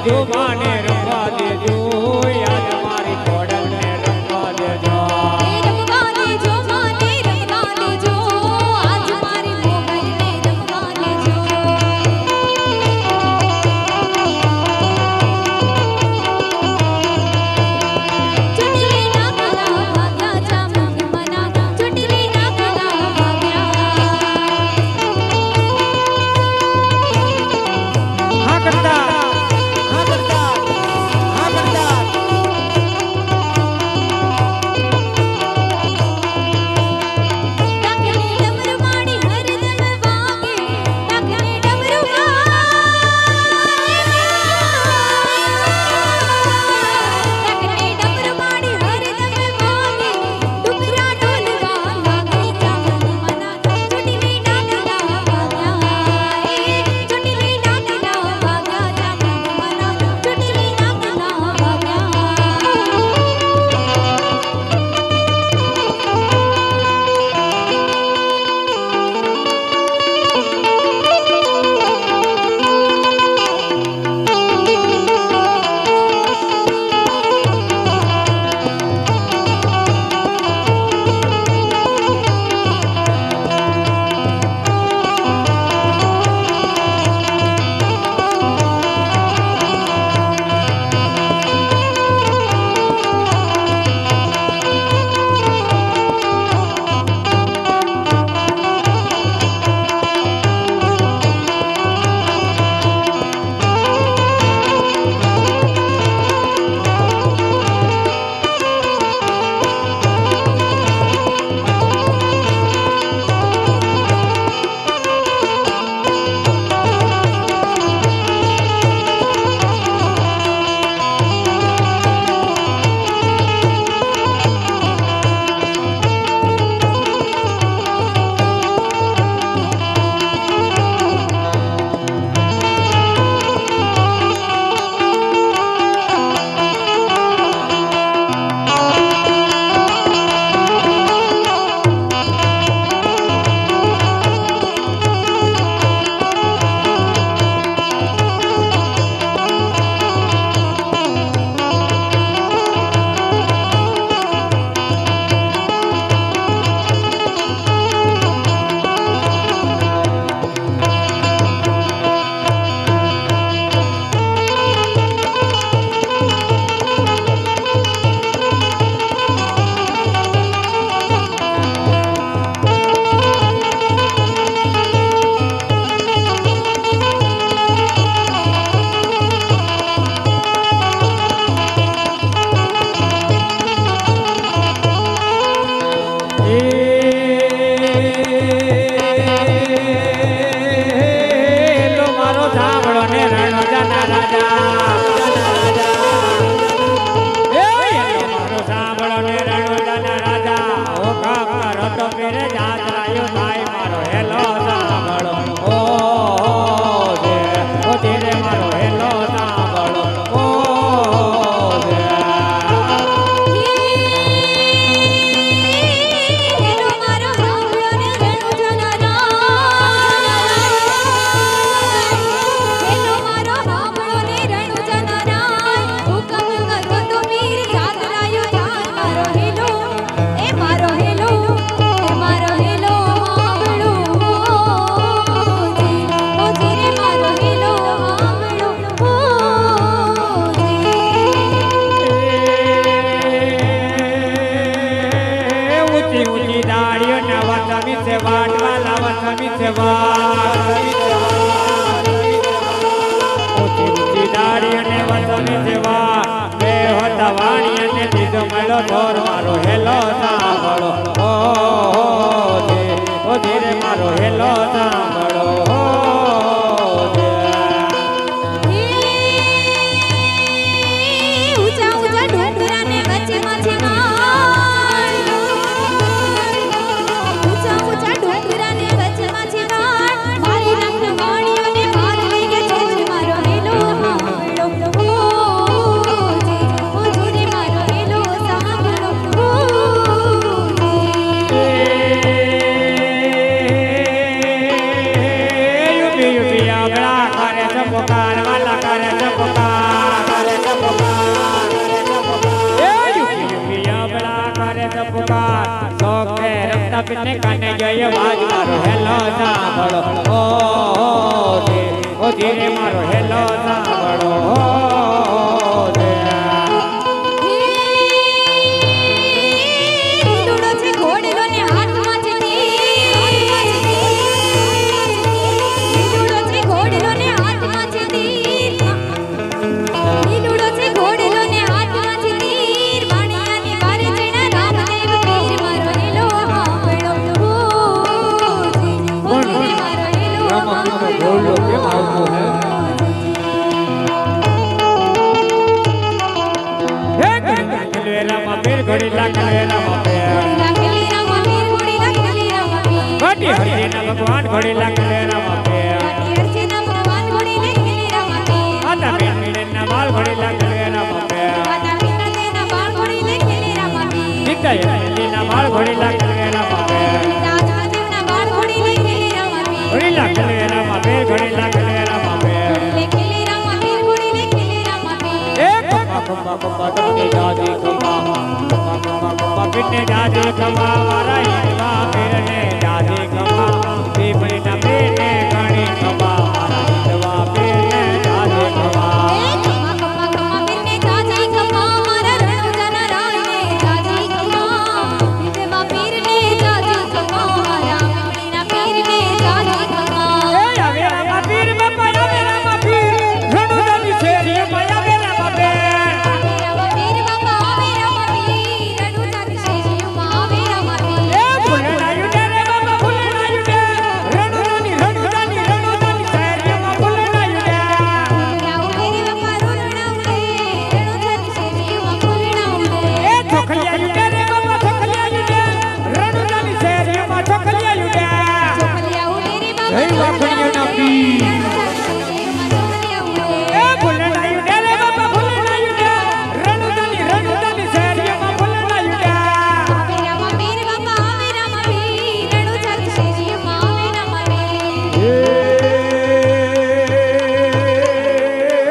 દેજો માને રમવા દેજો યાદ મારી કોડલને રમવા દેજો રમવા દેજો માને રમવા દેજો આજ મારી મોગલને રમવા દેજો ચટલી ના કલા ભાગ્યા ચામુંડ મના ચટલી ના કલા ભાગ્યા હા કરતા હા કરતા હા કરતા ડાકલી ડમરુ માડી હરદમ વાગે ડાકલી ડમરુ ડાકલી ડમરુ માડી હરદમ વાગે ડુકરા ઢોલવા લાગે ચામુંડ મના ચટલી ના કલા ભાગ્યા ચટલી ના કલા ભાગ્યા ચામુંડ મના ચટલી ના કલા ભાગ્યા લો મારો સાંભળો ને રણજાના રાજા એ મારો સાંભળો ને રણજાના રાજા ઓ કાકરો તો મેરે જાતરાયો થાય મારો હેલો સાંભળો ઓ ધીરે મારો હેલો સાંભળો ઓ હેલો મારો સાંભળો ને રણજના હેલો મારો સાંભળો ને રણજના હુકમ કરો તો વીર જાતરાયો થાય મારો હેલો એ મારો હેલો સાંભળો ઓ ધીરે મારો હેલો સાંભળો ઓ ઊંચી ઊંચી દાડીઓ નવા સમી છે વાટવા લાવા સમી છે ઊંચી ઊંચી દાડીઓ ને વસમી છે બે હોતા વાણી અને દીધો મળો થોર મારો હેલો સાંભળો ઓ ધીરે મારો હેલો સાંભળો ઊંચા ઊંચા ડુંગરાને વચ્ચેમાંથી ઊંચા ઊંચા ડુંગરાને વચ્ચેમાંથી મારી રંગ વાણીઓને માર લઈ ગયો છે મારો હેલો સાંભળો ઓ ધીરે મારો હેલો સાંભળો ઓ પકાર સોકે રમતા પીને કાને જય વાજ મારો હેલો સાંભળો ઓ ધીરે મારો હેલો સાંભળો લીલુડો છે ઘોડલો ને હાથમાં છે તીર. લીલુડો છે ઘોડલો ને હાથમાં છે તીર. લીલુડો છે ઘોડલો ને હાથમાં છે તીર. વાણિયાની વારે ચડ્યા રામદેવ પીર. મારો હેલો સાંભળો જી. ઓ ધીરે મારો હેલો બોલો કેમ આવતો હે કલવેરામાં પીર ઘડીલા કલવેરામાં પીર ઘોડીલા ખેલી રામા પીર. ઘોડીલા ખેલી રામા પીર. ઘડી હરિના ભગવાન ઘડીલા કલવેરામાં પીર ઘાટી અર્ચના ભગવાન ઘોડીલે ખેલી રામા પીર. આતા પીર મીડના બાલ ઘડીલા કલવેરામાં પીર માતા પિતા તેના બાળ ઘોડીલે ખેલી રામા પીર. પિતા યલીના બાલ ઘડીલા કલવેરામાં પીર પિતા આજવાદેવના બાળ ઘોડીલે ખેલી રામા પીર. ઘડીલા કલવેરામાં પીર ઘડીલા કલવેરામાં પીર ઘોડીલે ખેલી રામા પીર. ઘોડીલે ખેલી રામા પીર. એ કમ્મા કમ્મા કમ્મા તમને દાદી કમ્મા કમ્મા કમ્મા કમ્મા પીને દાદી કમ્મા મારા હિંદવા પીરને દાદી કમ્મા પીપળીના પીરને ઘણી કમ્મા મારા હિંદવા પીરને દાદી કમ્મા એ કમ્મા કમ્મા કમ્મા પીરને જાજી કમ્મા. મારા રણુજાના રાયને જાજી કમ્મા. વિધવા પીરને જાજી કમ્મા. મારા પીપળીના પીરને જાજી કમ્મા. એ આવે રામા પીર બાપા આવે રામા પીર રણુદાની શેરી માં આવે રામા પીર આવે રામા પીર બાપા. આવે રામા પીર. રણુજાની શેરીઓમાં આવે રામા પીર. એ ભૂલનાયું દે રે બાબા ભૂલનાયું દે રણુદાની શેરીમાં ભૂલનાયું દે એ છોકલિયાયું દે રે બાબા છોકલિયાયું દે રણુદાની શેરીમાં છોકલિયાયું દે જય વાખણિયાના પીર એ ભૂલનાયું દે રે બાબા ભૂલનાયું દે રણુદાની શેરીમાં ભૂલનાયું દે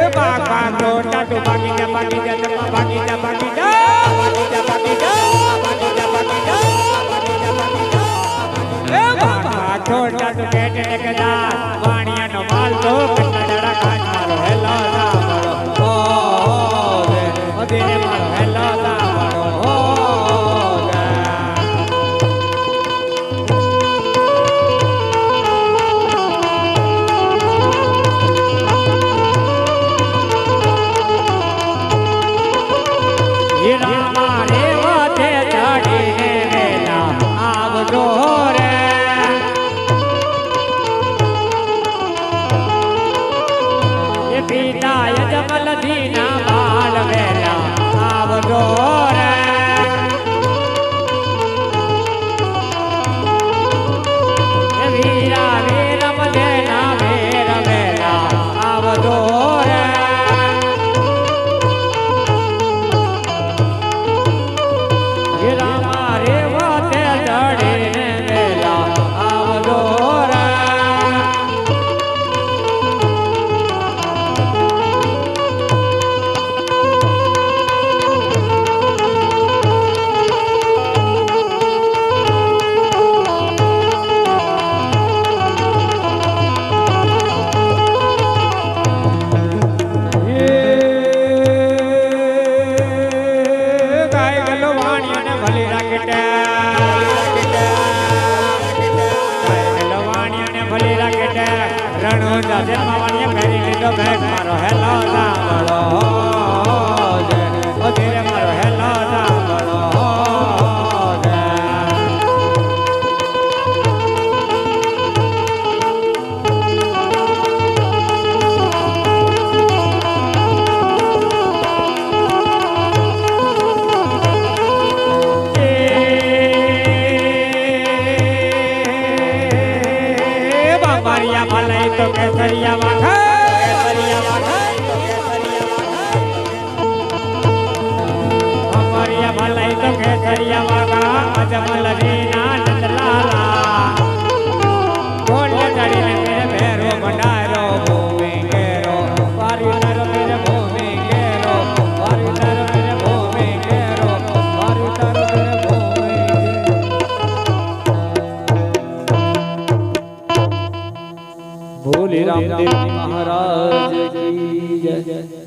એ બાબા ટોટા તો ભાગી જા ભાગી જા તપા ભાગી જા ભાગી જા ભાગી જા ભાગી જા ભાગી જા ભાગી જા ભાગી જા એ બાબા ટોટા તો કેટે કદા વાણિયાનો માલ તો કેટલા દડા ખાટ મારો હેલો સાંભળો ઓ દેને મારો હેલો સાંભળો ઓ હીરા રે વાતે ચડીને વેલા આવજો રે બોલે રામદેવ મહારાજ કી જય।